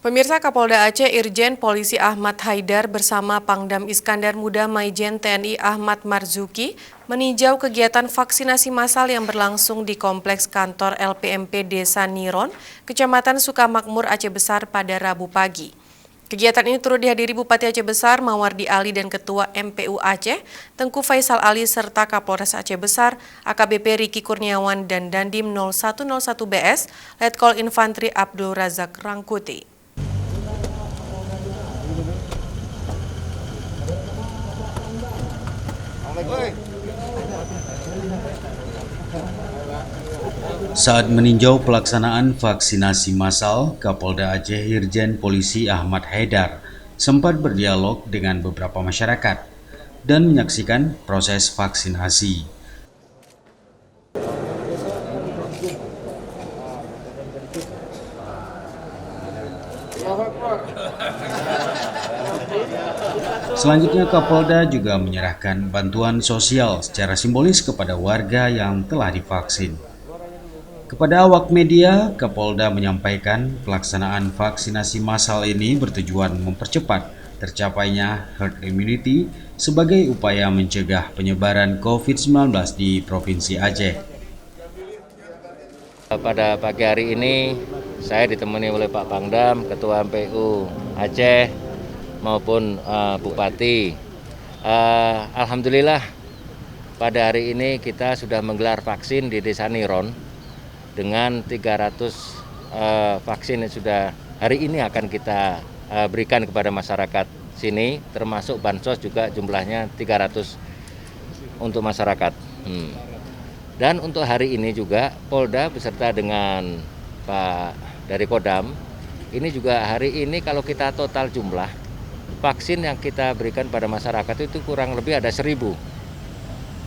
Pemirsa, Kapolda Aceh Irjen Polisi Ahmad Haidar bersama Pangdam Iskandar Muda Maijen TNI Ahmad Marzuki meninjau kegiatan vaksinasi massal yang berlangsung di Kompleks Kantor LPMP Desa Niron, Kecamatan Sukamakmur, Aceh Besar pada Rabu pagi. Kegiatan ini turut dihadiri Bupati Aceh Besar Mawardi Ali dan Ketua MPU Aceh Tengku Faisal Ali serta Kapolres Aceh Besar AKBP Riki Kurniawan dan Dandim 0101 BS Letkol Infantri Abdul Razak Rangkuti. Saat meninjau pelaksanaan vaksinasi massal, Kapolda Aceh Irjen Polisi Ahmad Haidar sempat berdialog dengan beberapa masyarakat dan menyaksikan proses vaksinasi. Selanjutnya, Kapolda juga menyerahkan bantuan sosial secara simbolis kepada warga yang telah divaksin. Kepada awak media, Kapolda menyampaikan pelaksanaan vaksinasi massal ini bertujuan mempercepat tercapainya herd immunity sebagai upaya mencegah penyebaran COVID-19 di Provinsi Aceh. Pada pagi hari ini, saya ditemani oleh Pak Pangdam, Ketua MPU Aceh, maupun Bupati. Alhamdulillah, pada hari ini kita sudah menggelar vaksin di Desa Niron dengan 300 vaksin yang sudah hari ini akan kita berikan kepada masyarakat sini, termasuk bansos juga jumlahnya 300 untuk masyarakat. Dan untuk hari ini juga Polda beserta dengan Pak dari Kodam, ini juga hari ini kalau kita total jumlah vaksin yang kita berikan pada masyarakat itu kurang lebih ada 1.000.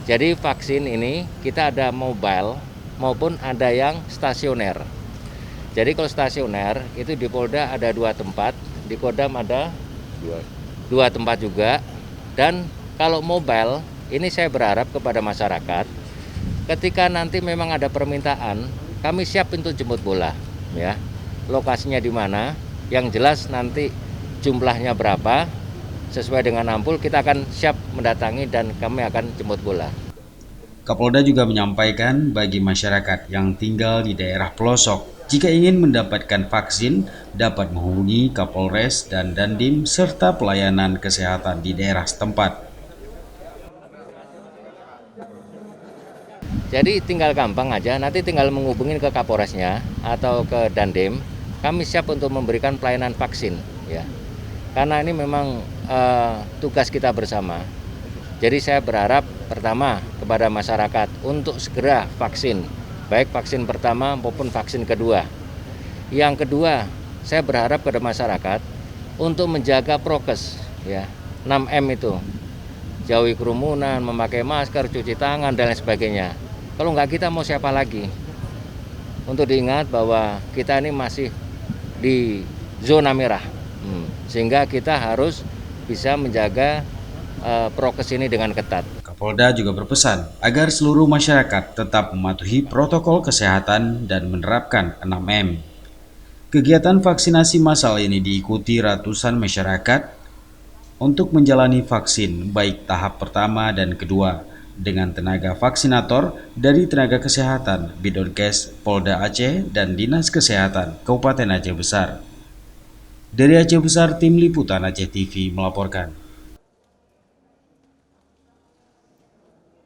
Jadi vaksin ini kita ada mobile maupun ada yang stasioner. Jadi kalau stasioner itu di Polda ada 2 tempat, di Kodam ada 2 tempat juga. Dan kalau mobile ini saya berharap kepada masyarakat, ketika nanti memang ada permintaan, kami siap untuk jemput bola, ya. Lokasinya di mana, yang jelas nanti jumlahnya berapa, sesuai dengan ampul kita akan siap mendatangi dan kami akan jemput bola. Kapolda juga menyampaikan bagi masyarakat yang tinggal di daerah pelosok, jika ingin mendapatkan vaksin dapat menghubungi Kapolres dan Dandim serta pelayanan kesehatan di daerah setempat. Jadi tinggal gampang aja, nanti tinggal menghubungin ke Kapolresnya atau ke Dandim, kami siap untuk memberikan pelayanan vaksin, ya. Karena ini memang tugas kita bersama. Jadi saya berharap pertama kepada masyarakat untuk segera vaksin, baik vaksin pertama maupun vaksin kedua. Yang kedua, saya berharap kepada masyarakat untuk menjaga prokes, ya, 6M itu, jauhi kerumunan, memakai masker, cuci tangan dan lain sebagainya. Kalau nggak kita mau siapa lagi? Untuk diingat bahwa kita ini masih di zona merah, sehingga kita harus bisa menjaga prokes ini dengan ketat. Kapolda juga berpesan agar seluruh masyarakat tetap mematuhi protokol kesehatan dan menerapkan 6M. Kegiatan vaksinasi massal ini diikuti ratusan masyarakat untuk menjalani vaksin baik tahap pertama dan kedua dengan tenaga vaksinator dari tenaga kesehatan Bidonkes Polda Aceh dan Dinas Kesehatan Kabupaten Aceh Besar. Dari Aceh Besar, Tim Liputan Aceh TV melaporkan.